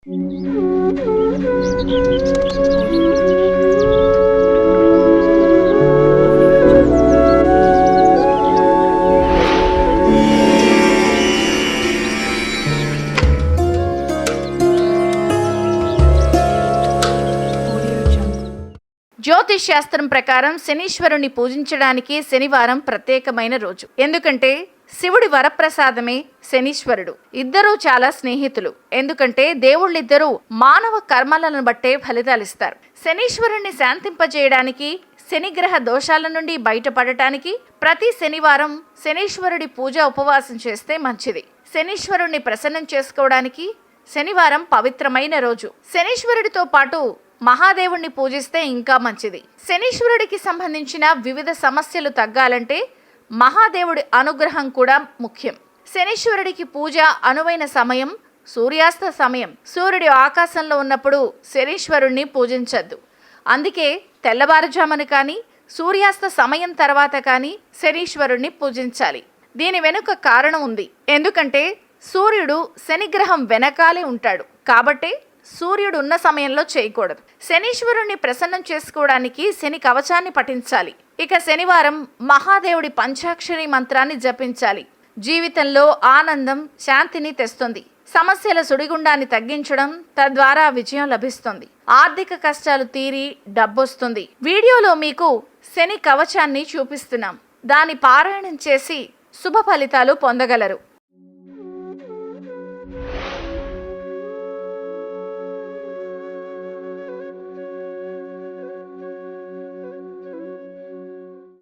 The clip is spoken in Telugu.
జ్యోతిష్ శాస్త్రం ప్రకారం శనీశ్వరుని పూజించడానికి శనివారం ప్రత్యేకమైన రోజు. ఎందుకంటే శివుడి వరప్రసాదమే శనీశ్వరుడు. ఇద్దరూ చాలా స్నేహితులు. ఎందుకంటే దేవుళ్ళిద్దరూ మానవ కర్మలను బట్టే ఫలితాలిస్తారు. శనీశ్వరుణ్ణి శాంతింపజేయడానికి, శనిగ్రహ దోషాల నుండి బయటపడటానికి ప్రతి శనివారం శనీశ్వరుడి పూజ ఉపవాసం చేస్తే మంచిది. శనీశ్వరుణ్ణి ప్రసన్నం చేసుకోవడానికి శనివారం పవిత్రమైన రోజు. శనీశ్వరుడితో పాటు మహాదేవుణ్ణి పూజిస్తే ఇంకా మంచిది. శనీశ్వరుడికి సంబంధించిన వివిధ సమస్యలు తగ్గాలంటే మహాదేవుడి అనుగ్రహం కూడా ముఖ్యం. శనీశ్వరుడికి పూజ అనువైన సమయం సూర్యాస్త సమయం. సూర్యుడు ఆకాశంలో ఉన్నప్పుడు శనీశ్వరుణ్ణి పూజించద్దు. అందుకే తెల్లవారుజామున కానీ సూర్యాస్త సమయం తర్వాత కానీ శనీశ్వరుణ్ణి పూజించాలి. దీని వెనుక కారణం ఉంది. ఎందుకంటే సూర్యుడు శనిగ్రహం వెనకాలే ఉంటాడు. కాబట్టి సూర్యుడు ఉన్న సమయంలో చేయకూడదు. శనీశ్వరుణ్ణి ప్రసన్నం చేసుకోవడానికి శని కవచాన్ని పఠించాలి. ఇక శనివారం మహాదేవుడి పంచాక్షరి మంత్రాన్ని జపించాలి. జీవితంలో ఆనందం, శాంతిని తెస్తుంది. సమస్యల సుడిగుండాన్ని తగ్గించడం, తద్వారా విజయం లభిస్తుంది. ఆర్థిక కష్టాలు తీరి డబ్బొస్తుంది. వీడియోలో మీకు శని కవచాన్ని చూపిస్తున్నాం. దాని పారాయణం చేసి శుభ ఫలితాలు పొందగలరు.